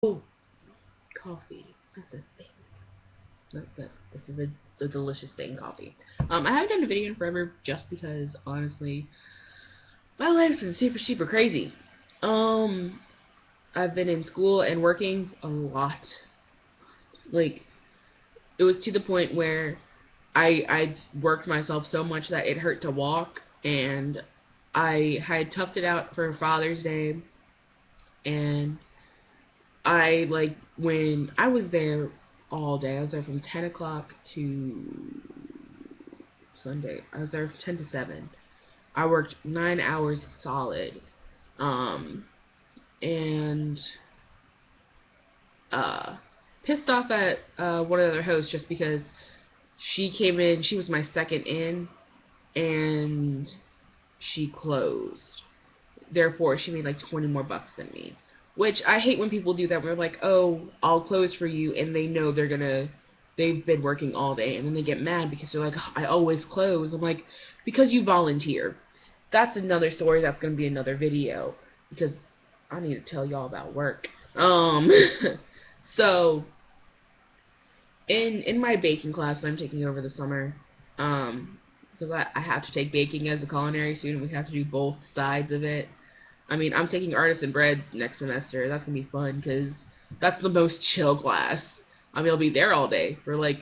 Oh, coffee. That's a thing. This is a delicious thing, coffee. I haven't done a video in forever just because, honestly, my life's been super crazy. Um, I've been in school and working a lot. Like, it was to the point where I worked myself so much that it hurt to walk, and I had toughed it out for Father's Day, and when I was there all day. I was there from 10 o'clock to Sunday. I was there from 10 to 7. I worked 9 hours solid. Um, and uh, pissed off at one of the other hosts just because she came in. She was my second in, and she closed. Therefore, she made like 20 more bucks than me. Which I hate when people do that. Where they're like, "Oh, I'll close for you," and they know they've been working all day, and then they get mad because they're like, "I always close." I'm like, because you volunteer. That's another story. That's gonna be another video because I need to tell y'all about work. Um, so in my baking class that I'm taking over the summer, because I have to take baking as a culinary student. We have to do both sides of it. I mean, I'm taking artisan breads next semester. That's gonna be fun because that's the most chill class. I mean, I'll be there all day for like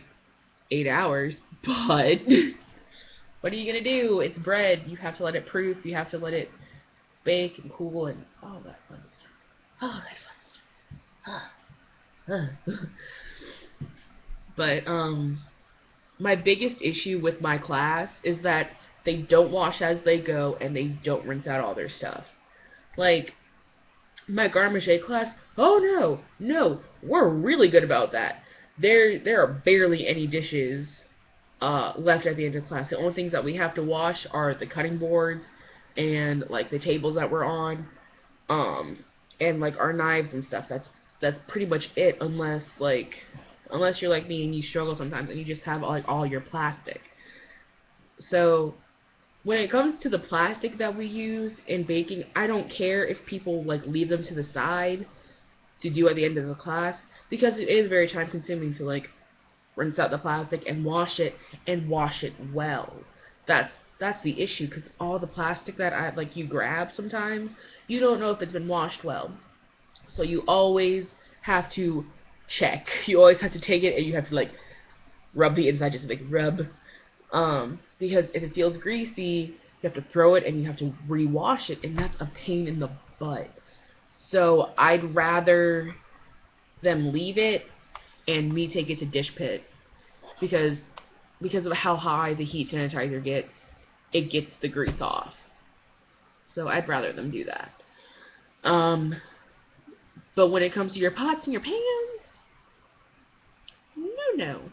8 hours, but what are you gonna do? It's bread. You have to let it proof. You have to let it bake and cool and all that fun stuff. All that fun stuff. But my biggest issue with my class is that they don't wash as they go and they don't rinse out all their stuff. Like my garde manger class, oh no, we're really good about that. There are barely any dishes left at the end of class. The only things that we have to wash are the cutting boards and like the tables that we're on, um, and like our knives and stuff. That's pretty much it, unless you're like me and you struggle sometimes and you just have like all your plastic. So when it comes to the plastic that we use in baking, I don't care if people like leave them to the side to do at the end of the class because it is very time consuming to like rinse out the plastic and wash it well. That's that's the issue because all the plastic that I like you grab sometimes you don't know if it's been washed well. So you always have to check. You always have to take it and you have to like rub the inside, just like rub. Because if it feels greasy, you have to throw it and you have to rewash it, and that's a pain in the butt. So I'd rather them leave it and me take it to dish pit because of how high the heat sanitizer gets, it gets the grease off. So I'd rather them do that. Um, but when it comes to your pots and your pans, no,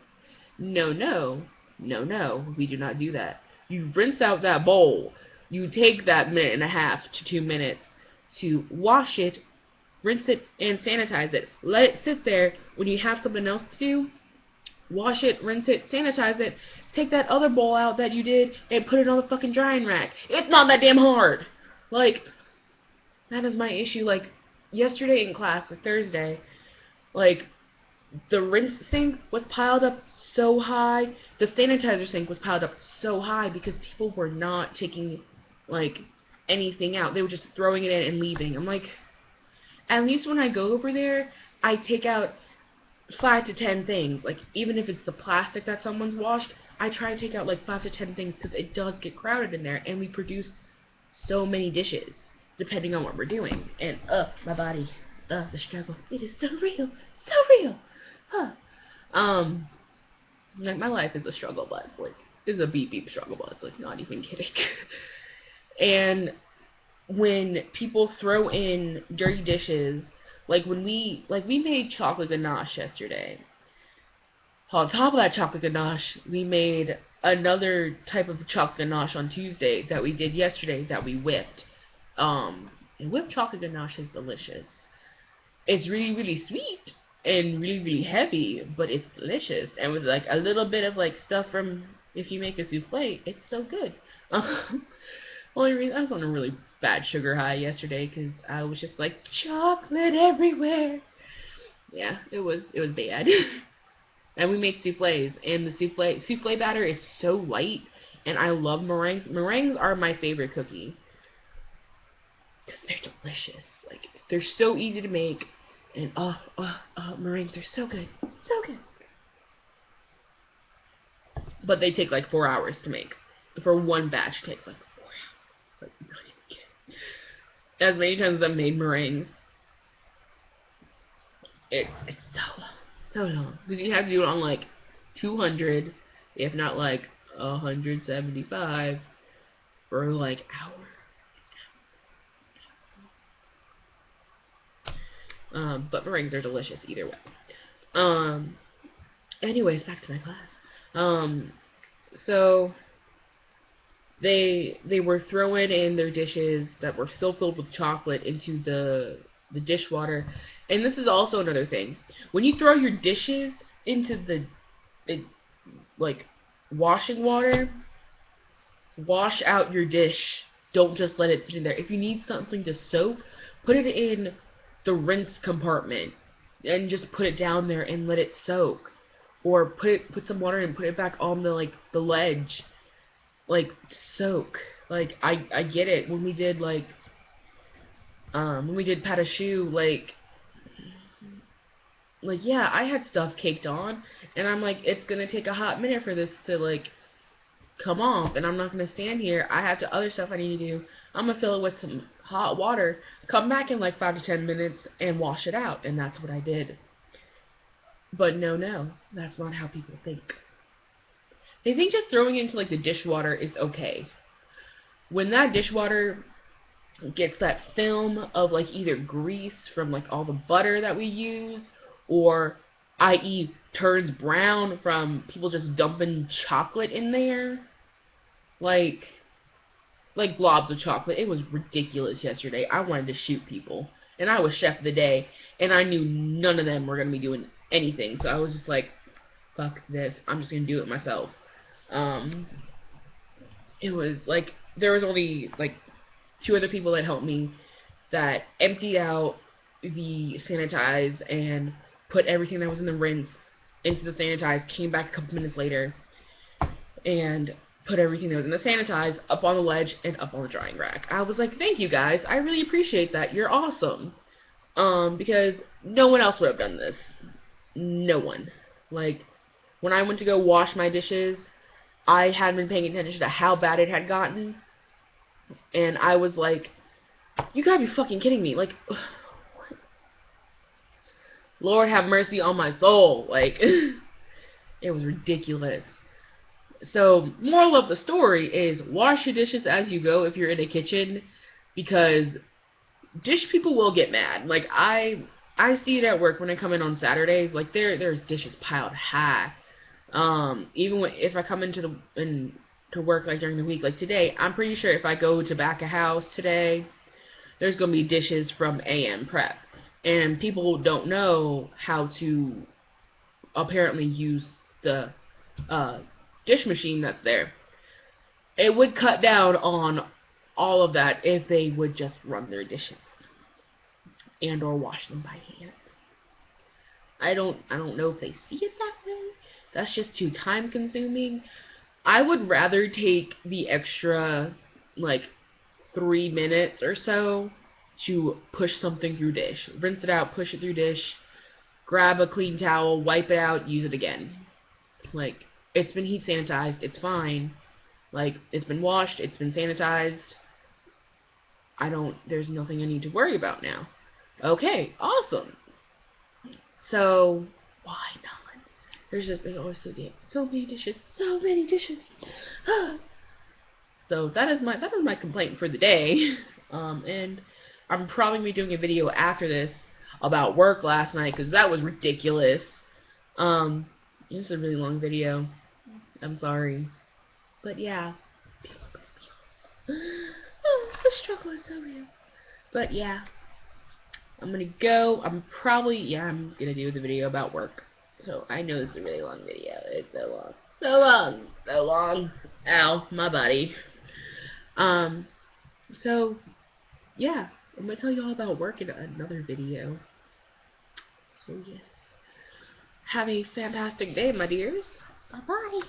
no, no, no, we do not do that. You rinse out that bowl. You take that minute and a half to 2 minutes to wash it, rinse it, and sanitize it. Let it sit there. When you have something else to do, wash it, rinse it, sanitize it. Take that other bowl out that you did and put it on the fucking drying rack. It's not that damn hard. Like, that is my issue. Like, yesterday in class, or Thursday, like, the rinse sink was piled up so high. The sanitizer sink was piled up so high because people were not taking, like, anything out. They were just throwing it in and leaving. I'm like, at least when I go over there, I take out 5 to 10 things. Like, even if it's the plastic that someone's washed, I try to take out like 5 to 10 things because it does get crowded in there, and we produce so many dishes depending on what we're doing. And my body, the struggle. It is so real, so real. Huh. Um, like my life is a struggle bus. Like, it's a beep struggle bus. Like, not even kidding. And when people throw in dirty dishes, like when we made chocolate ganache yesterday. On top of that chocolate ganache, we made another type of chocolate ganache on Tuesday that we did yesterday that we whipped. And whipped chocolate ganache is delicious. It's really sweet and really heavy, but it's delicious. And with like a little bit of like stuff from if you make a souffle, it's so good. Only reason I was on a really bad sugar high yesterday because I was just like chocolate everywhere. Yeah, it was bad. And we make souffles, and the souffle batter is so light, and I love meringues. Meringues are my favorite cookie because they're delicious. Like, they're so easy to make, and meringues are so good, so good. But they take like 4 hours to make. For one batch, it takes like 4 hours. Like, not even kidding. As many times as I've made meringues, it's so long. So long. Because you have to do it on like 200, if not like 175, for like hours. But meringues are delicious either way. Anyways, back to my class. So they were throwing in their dishes that were still filled with chocolate into the dishwater. And this is also another thing. When you throw your dishes into the like washing water, wash out your dish. Don't just let it sit in there. If you need something to soak, put it in the rinse compartment and just put it down there and let it soak. Or put some water and put it back on the ledge. Like, soak. Like, I get it. When we did pat a shoe, like yeah, I had stuff caked on, and I'm like, it's gonna take a hot minute for this to like come off, and I'm not gonna stand here. I have other stuff I need to do. I'm gonna fill it with some hot water, come back in like 5 to 10 minutes, and wash it out, and that's what I did. But no, that's not how people think. They think just throwing it into like the dishwater is okay. When that dishwater gets that film of like either grease from like all the butter that we use, or i.e. turns brown from people just dumping chocolate in there, like globs of chocolate. It was ridiculous yesterday. I wanted to shoot people, and I was chef of the day, and I knew none of them were going to be doing anything, so I was just like, fuck this, I'm just going to do it myself. It was like, there was only like 2 other people that helped me that emptied out the sanitize and put everything that was in the rinse into the sanitize, came back a couple minutes later, and put everything that was in the sanitize up on the ledge and up on the drying rack. I was like, thank you guys, I really appreciate that, you're awesome. Because no one else would have done this. No one. Like, when I went to go wash my dishes, I hadn't been paying attention to how bad it had gotten, and I was like, you gotta be fucking kidding me. Like, what? Lord have mercy on my soul. Like, it was ridiculous. So, moral of the story is wash your dishes as you go if you're in a kitchen, because dish people will get mad. Like, I see it at work when I come in on Saturdays. Like, there's dishes piled high. Even if I come into to work like during the week, like today, I'm pretty sure if I go to back a house today, there's gonna be dishes from AM Prep, and people don't know how to apparently use the dish machine that's there. It would cut down on all of that if they would just run their dishes and or wash them by hand. I don't know if they see it that way. That's just too time consuming. I would rather take the extra like 3 minutes or so to push something through dish. Rinse it out, push it through dish, grab a clean towel, wipe it out, use it again. Like, it's been heat sanitized, it's fine. Like, it's been washed, it's been sanitized. There's nothing I need to worry about now. Okay, awesome. So, why not? There's always so many dishes. So that is my complaint for the day. And I'm probably gonna be doing a video after this about work last night, because that was ridiculous. This is a really long video. I'm sorry, but yeah, the struggle is so real. But yeah, I'm gonna go. I'm gonna do the video about work. So I know it's a really long video. It's so long. Ow, my body. So yeah, I'm gonna tell you all about work in another video. So yes. Have a fantastic day, my dears. Bye-bye.